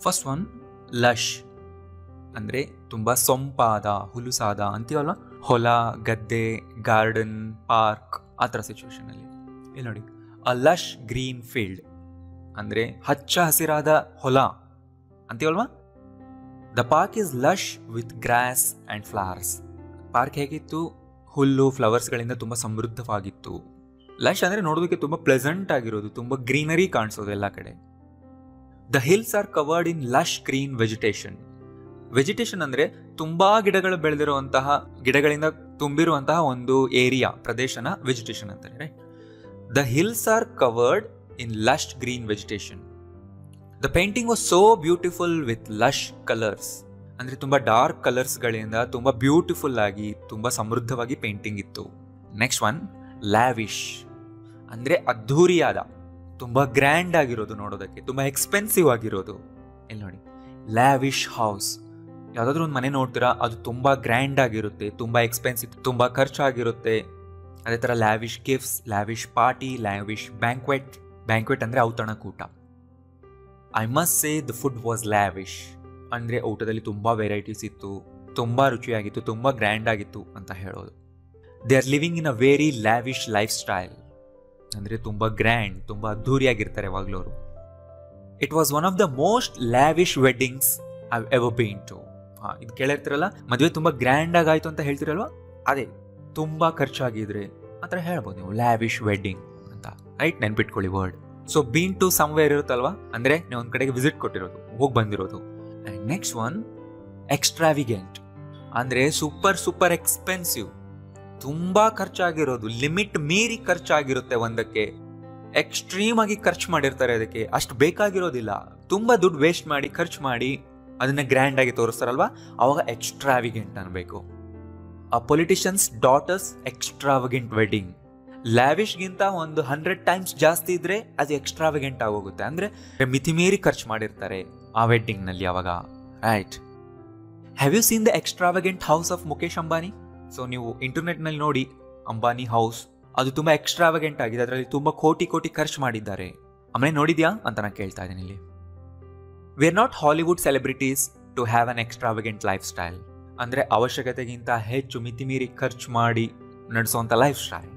First one lush ಅಂದರೆ ತುಂಬ ಸೊಂಪಾದ ಹುಲುಸಾದ ಅಂತೀವಲ್ವ, ಹೊಲ ಗದ್ದೆ ಗಾರ್ಡನ್ ಪಾರ್ಕ್ ಆ ಥರ ಸಿಚುವೇಶನಲ್ಲಿ. ಇಲ್ಲಿ ನೋಡಿ, ಅ ಲಶ್ ಗ್ರೀನ್ ಫೀಲ್ಡ್ ಅಂದರೆ ಹಚ್ಚ ಹಸಿರಾದ ಹೊಲ ಅಂತೀವಲ್ವಾ. The park is lush with grass and flowers. Park ಹೇಗಿತ್ತು? ಹುಲ್ಲು ಫ್ಲವರ್ಸ್ಗಳಿಂದ ತುಂಬ ಸಮೃದ್ಧವಾಗಿತ್ತು. ಲಶ್ ಅಂದರೆ ನೋಡೋದಕ್ಕೆ ತುಂಬ ಪ್ಲೆಸೆಂಟ್ ಆಗಿರೋದು, ತುಂಬ ಗ್ರೀನರಿ ಕಾಣಿಸೋದು ಎಲ್ಲ ಕಡೆ. The hills R covered in lush green vegetation. Vegetation ಅಂದರೆ ತುಂಬಾ ಗಿಡಗಳು ಬೆಳೆದಿರುವಂತಹ, ಗಿಡಗಳಿಂದ ತುಂಬಿರುವಂತಹ ಒಂದು ಏರಿಯಾ, ಪ್ರದೇಶನ ವೆಜಿಟೇಷನ್ ಅಂತಾರೆ, right? The hills R covered in lush green vegetation. The painting was so beautiful with lush colours. ಅಂದರೆ ತುಂಬ ಡಾರ್ಕ್ ಕಲರ್ಸ್ಗಳಿಂದ ತುಂಬ ಬ್ಯೂಟಿಫುಲ್ ಆಗಿ ತುಂಬ ಸಮೃದ್ಧವಾಗಿ ಪೇಂಟಿಂಗ್ ಇತ್ತು. ನೆಕ್ಸ್ಟ್ ಒನ್ ಲ್ಯಾವಿಶ್ ಅಂದರೆ ಅದ್ಧೂರಿಯಾದ, ತುಂಬ ಗ್ರ್ಯಾಂಡ್ ಆಗಿರೋದು, ನೋಡೋದಕ್ಕೆ ತುಂಬ ಎಕ್ಸ್ಪೆನ್ಸಿವ್ ಆಗಿರೋದು. ಇಲ್ಲಿ ನೋಡಿ, ಲ್ಯಾವಿಶ್ ಹೌಸ್. ಯಾವುದಾದ್ರೂ ಒಂದು ಮನೆ ನೋಡ್ತೀರಾ, ಅದು ತುಂಬ ಗ್ರ್ಯಾಂಡ್ ಆಗಿರುತ್ತೆ, ತುಂಬ ಎಕ್ಸ್ಪೆನ್ಸಿವ್, ತುಂಬ ಖರ್ಚಾಗಿರುತ್ತೆ. ಅದೇ ಥರ lavish gifts, lavish party, lavish banquet. Banquet ಅಂದರೆ ಔತಣಕೂಟ. I must say the food was lavish ಅಂದರೆ ಊಟದಲ್ಲಿ ತುಂಬ ವೆರೈಟೀಸ್ ಇತ್ತು, ತುಂಬ ರುಚಿಯಾಗಿತ್ತು, ತುಂಬ ಗ್ರ್ಯಾಂಡ್ ಆಗಿತ್ತು ಅಂತ ಹೇಳೋದು. They are living in a very lavish lifestyle ಅಂದರೆ ತುಂಬ ಗ್ರ್ಯಾಂಡ್, ತುಂಬ ಅದ್ಧೂರಿಯಾಗಿರ್ತಾರೆ ಯಾವಾಗಲೂ ಅವರು. It was one of the most lavish weddings I ever been to. ಇದು ಕೇಳಿರ್ತಿರಲ್ಲ, ಮದುವೆ ತುಂಬ ಗ್ರ್ಯಾಂಡ್ ಆಗಾಯ್ತು ಅಂತ ಹೇಳ್ತಿರಲ್ವ, ಅದೇ ತುಂಬ ಖರ್ಚಾಗಿದ್ರೆ ಆ ಥರ ಹೇಳ್ಬೋದು ನೀವು, ಲ್ಯಾವಿಶ್ ವೆಡ್ಡಿಂಗ್ ಅಂತ, ರೈಟ್? ನೆನ್ಪಿಟ್ಕೊಳ್ಳಿ word. So been to somewhere ಇರುತ್ತಲ್ವಾ, ಅಂದರೆ ನೀವು ಒಂದು ಕಡೆಗೆ ವಿಸಿಟ್ ಕೊಟ್ಟಿರೋದು, ಹೋಗಿ ಬಂದಿರೋದು. ಆ್ಯಂಡ್ ನೆಕ್ಸ್ಟ್ ಒನ್ ಎಕ್ಸ್ಟ್ರಾವಿಗೆಂಟ್ ಅಂದರೆ ಸೂಪರ್ ಎಕ್ಸ್ಪೆನ್ಸಿವ್, ತುಂಬ ಖರ್ಚಾಗಿರೋದು, ಲಿಮಿಟ್ ಮೀರಿ ಖರ್ಚಾಗಿರುತ್ತೆ ಒಂದಕ್ಕೆ, ಎಕ್ಸ್ಟ್ರೀಮ್ ಆಗಿ ಖರ್ಚು ಮಾಡಿರ್ತಾರೆ, ಅದಕ್ಕೆ ಅಷ್ಟು ಬೇಕಾಗಿರೋದಿಲ್ಲ, ತುಂಬ ದುಡ್ಡು ವೇಸ್ಟ್ ಮಾಡಿ ಖರ್ಚು ಮಾಡಿ ಅದನ್ನ ಗ್ರ್ಯಾಂಡ್ ಆಗಿ ತೋರಿಸ್ತಾರಲ್ವಾ, ಅವಾಗ ಎಕ್ಸ್ಟ್ರಾವಿಗೆಂಟ್ ಅನ್ಬೇಕು. ಅ ಪೊಲಿಟಿಷಿಯನ್ಸ್ ಡಾಟರ್ಸ್ ಎಕ್ಸ್ಟ್ರಾವಿಗೆಂಟ್ ವೆಡ್ಡಿಂಗ್. ಲ್ಯಾವಿಶ್ಗಿಂತ ಒಂದು 100 ಟೈಮ್ಸ್ ಜಾಸ್ತಿ ಇದ್ರೆ ಅದು ಎಕ್ಸ್ಟ್ರಾವಿಗೆಂಟ್ ಆಗೋಗುತ್ತೆ, ಅಂದರೆ ಮಿತಿಮೀರಿ ಖರ್ಚು ಮಾಡಿರ್ತಾರೆ ಆ ವೆಡ್ಡಿಂಗ್ನಲ್ಲಿ ಅವಾಗ, right? Have you seen the extravagant house of Mukesh Ambani? So ನೀವು ಇಂಟರ್ನೆಟ್ನಲ್ಲಿ ನೋಡಿ, ಅಂಬಾನಿ ಹೌಸ್ ಅದು ತುಂಬ ಎಕ್ಸ್ಟ್ರಾವಿಗೆಂಟ್ ಆಗಿದೆ, ಅದರಲ್ಲಿ ತುಂಬ ಕೋಟಿ ಖರ್ಚು ಮಾಡಿದ್ದಾರೆ. ಆಮೇಲೆ ನೋಡಿದ್ಯಾ ಅಂತ ನಾನು ಕೇಳ್ತಾ ಇದ್ದೀನಿ ಇಲ್ಲಿ. We are not Hollywood celebrities to have an extravagant lifestyle ಅಂದರೆ ಅವಶ್ಯಕತೆಗಿಂತ ಹೆಚ್ಚು ಮಿತಿಮೀರಿ ಖರ್ಚು ಮಾಡಿ ನಡೆಸುವಂಥ lifestyle.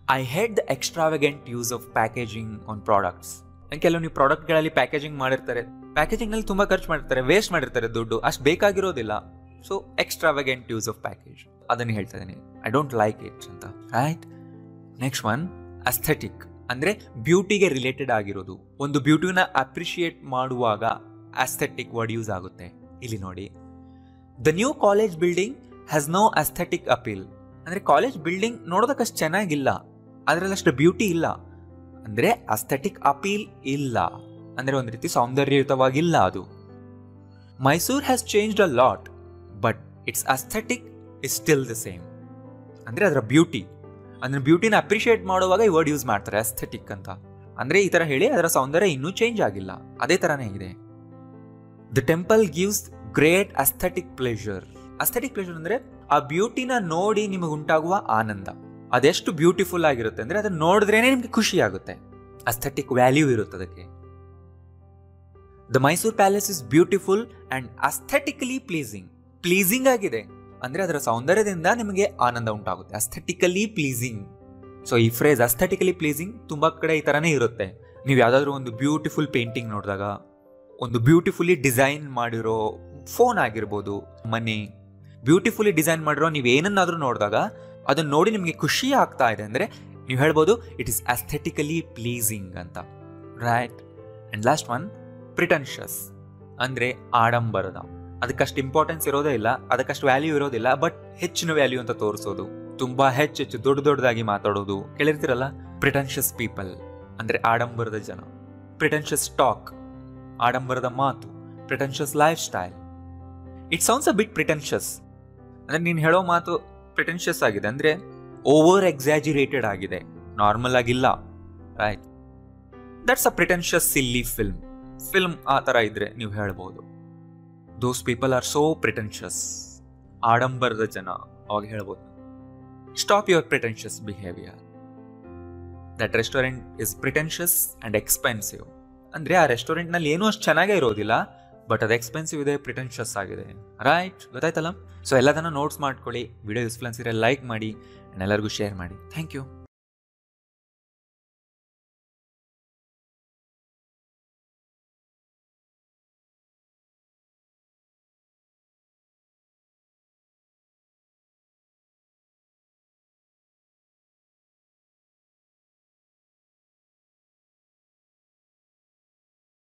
I hate the extravagant use of packaging on products. ಕೆಲವು ನೀವು ಪ್ರಾಡಕ್ಟ್ಗಳಲ್ಲಿ ಪ್ಯಾಕೇಜಿಂಗ್ ಮಾಡಿರ್ತಾರೆ, ಪ್ಯಾಕೇಜಿಂಗ್ನಲ್ಲಿ ತುಂಬ ಖರ್ಚು ಮಾಡಿರ್ತಾರೆ, ವೇಸ್ಟ್ ಮಾಡಿರ್ತಾರೆ ದುಡ್ಡು, ಅಷ್ಟು ಬೇಕಾಗಿರೋದಿಲ್ಲ. So extravagant use of package, ಅದನ್ನು ಹೇಳ್ತಾ ಇದ್ದೀನಿ. ಐ ಡೋಂಟ್ ಲೈಕ್ ಇಟ್ ಅಂತ, ರೈಟ್? ನೆಕ್ಸ್ಟ್ ಒನ್ ಅಸ್ಥೆಟಿಕ್ ಅಂದರೆ ಬ್ಯೂಟಿಗೆ ರಿಲೇಟೆಡ್ ಆಗಿರೋದು. ಒಂದು ಬ್ಯೂಟಿನ ಅಪ್ರಿಷಿಯೇಟ್ ಮಾಡುವಾಗ ಅಸ್ಥೆಟಿಕ್ ವರ್ಡ್ ಯೂಸ್ ಆಗುತ್ತೆ. ಇಲ್ಲಿ ನೋಡಿ, the new college building has no aesthetic appeal. ಅಂದರೆ ಕಾಲೇಜ್ ಬಿಲ್ಡಿಂಗ್ ನೋಡೋದಕ್ಕಷ್ಟು ಚೆನ್ನಾಗಿಲ್ಲ, ಅದರಲ್ಲಷ್ಟು ಬ್ಯೂಟಿ ಇಲ್ಲ, ಅಂದರೆ ಅಸ್ಥೆಟಿಕ್ ಅಪೀಲ್ ಇಲ್ಲ, ಅಂದರೆ ಒಂದು ರೀತಿ ಸೌಂದರ್ಯಯುತವಾಗಿಲ್ಲ ಅದು. Mysore has changed a lot but it's aesthetic is still the same. ಅಂದರೆ ಅದರ ಬ್ಯೂಟಿ, ಅದನ್ನ ಬ್ಯೂಟಿನ ಅಪ್ರಿಷಿಯೇಟ್ ಮಾಡುವಾಗ ಈ ವರ್ಡ್ ಯೂಸ್ ಮಾಡ್ತಾರೆ, ಅಸ್ಥೆಟಿಕ್ ಅಂತ. ಅಂದರೆ ಈ ಥರ ಹೇಳಿ ಅದರ ಸೌಂದರ್ಯ ಇನ್ನೂ ಚೇಂಜ್ ಆಗಿಲ್ಲ, ಅದೇ ಥರನೇ ಇದೆ. The temple gives great aesthetic pleasure. Aesthetic pleasure ಅಂದರೆ ಆ ಬ್ಯೂಟಿನ ನೋಡಿ ನಿಮಗೆ ಉಂಟಾಗುವ ಆನಂದ, ಅದೆಷ್ಟು ಬ್ಯೂಟಿಫುಲ್ ಆಗಿರುತ್ತೆ ಅಂದರೆ ಅದನ್ನ ನೋಡಿದ್ರೇನೆ ನಿಮಗೆ ಖುಷಿ ಆಗುತ್ತೆ, ಅಸ್ಥೆಟಿಕ್ ವ್ಯಾಲ್ಯೂ ಇರುತ್ತೆ ಅದಕ್ಕೆ. The Mysore palace is beautiful and aesthetically pleasing ಆಗಿದೆ, ಅಂದರೆ ಅದರ ಸೌಂದರ್ಯದಿಂದ ನಿಮಗೆ ಆನಂದ ಉಂಟಾಗುತ್ತೆ, ಅಸ್ಥೆಟಿಕಲಿ ಪ್ಲೀಸಿಂಗ್. ಸೊ ಈ ಫ್ರೇಸ್ ಅಸ್ಥೆಟಿಕಲಿ ಪ್ಲೀಸಿಂಗ್ ತುಂಬ ಕಡೆ ಈ ಥರನೇ ಇರುತ್ತೆ. ನೀವು ಯಾವುದಾದ್ರೂ ಒಂದು ಬ್ಯೂಟಿಫುಲ್ ಪೇಂಟಿಂಗ್ ನೋಡಿದಾಗ, ಒಂದು ಬ್ಯೂಟಿಫುಲ್ಲಿ ಡಿಸೈನ್ ಮಾಡಿರೋ ಫೋನ್ ಆಗಿರ್ಬೋದು, ಮನೆ ಬ್ಯೂಟಿಫುಲ್ಲಿ ಡಿಸೈನ್ ಮಾಡಿರೋ ನೀವು ಏನನ್ನಾದರೂ ನೋಡಿದಾಗ ಅದನ್ನ ನೋಡಿ ನಿಮಗೆ ಖುಷಿ ಆಗ್ತಾ ಇದೆ ಅಂದರೆ ನೀವು ಹೇಳ್ಬೋದು ಇಟ್ ಈಸ್ ಅಸ್ಥೆಟಿಕಲಿ ಪ್ಲೀಸಿಂಗ್ ಅಂತ, ರೈಟ್? ಆ್ಯಂಡ್ ಲಾಸ್ಟ್ ಒನ್ ಪ್ರಿಟೆನ್ಷಿಯಸ್ ಅಂದರೆ ಆಡಂಬರದ. ಅದಕ್ಕಷ್ಟು ಇಂಪಾರ್ಟೆನ್ಸ್ ಇರೋದೇ ಇಲ್ಲ, ಅದಕ್ಕಷ್ಟು ವ್ಯಾಲ್ಯೂ ಇರೋದಿಲ್ಲ, ಬಟ್ ಹೆಚ್ಚಿನ ವ್ಯಾಲ್ಯೂ ಅಂತ ತೋರಿಸೋದು, ತುಂಬ ಹೆಚ್ಚು ದೊಡ್ಡದಾಗಿ ಮಾತಾಡೋದು ಕೇಳಿರ್ತಿರಲ್ಲ. ಪ್ರಿಟೆನ್ಷಿಯಸ್ ಪೀಪಲ್ ಅಂದರೆ ಆಡಂಬರದ ಜನ. ಪ್ರಿಟೆನ್ಷಿಯಸ್ ಟಾಕ್ ಆಡಂಬರದ ಮಾತು, ಪ್ರಿಟೆನ್ಷಿಯಸ್ ಲೈಫ್ ಸ್ಟೈಲ್. ಇಟ್ ಸೌಂಡ್ಸ್ ಅ ಬಿಟ್ ಪ್ರಿಟೆನ್ಷಿಯಸ್ ಅಂದರೆ ನೀನು ಹೇಳೋ ಮಾತು ಪ್ರಿಟೆನ್ಷಿಯಸ್ ಆಗಿದೆ, ಅಂದರೆ ಓವರ್ ಎಕ್ಸಾಜಿರೇಟೆಡ್ ಆಗಿದೆ, ನಾರ್ಮಲ್ ಆಗಿಲ್ಲ, right? That's a pretentious silly film ಆ ಥರ ಇದ್ರೆ ನೀವು ಹೇಳ್ಬೋದು those people are so pretentious, ಆಡಂಬರದ ಜನ, ಅವಾಗ ಹೇಳ್ಬೋದು stop your pretentious behaviour. That restaurant is pretentious and expensive. ಅಂದರೆ ಆ ರೆಸ್ಟೋರೆಂಟ್ನಲ್ಲಿ ಏನೂ ಅಷ್ಟು ಚೆನ್ನಾಗೇ ಇರೋದಿಲ್ಲ, ಬಟ್ ಅದು ಎಕ್ಸ್ಪೆನ್ಸಿವ್ ಇದೆ, ಪ್ರಿಟೆನ್ಷಿಯಸ್ ಆಗಿದೆ. ರೈಟ್, ಗೊತ್ತಾಯ್ತಲ್ಲ? ಸೊ ಎಲ್ಲದನ್ನ ನೋಟ್ಸ್ ಮಾಡ್ಕೊಳ್ಳಿ. ವಿಡಿಯೋ ಯೂಸ್ಫುಲ್ ಅನ್ಸಿದ್ರೆ ಲೈಕ್ ಮಾಡಿ, ಎಲ್ಲರಿಗೂ ಶೇರ್ ಮಾಡಿ. Thank you.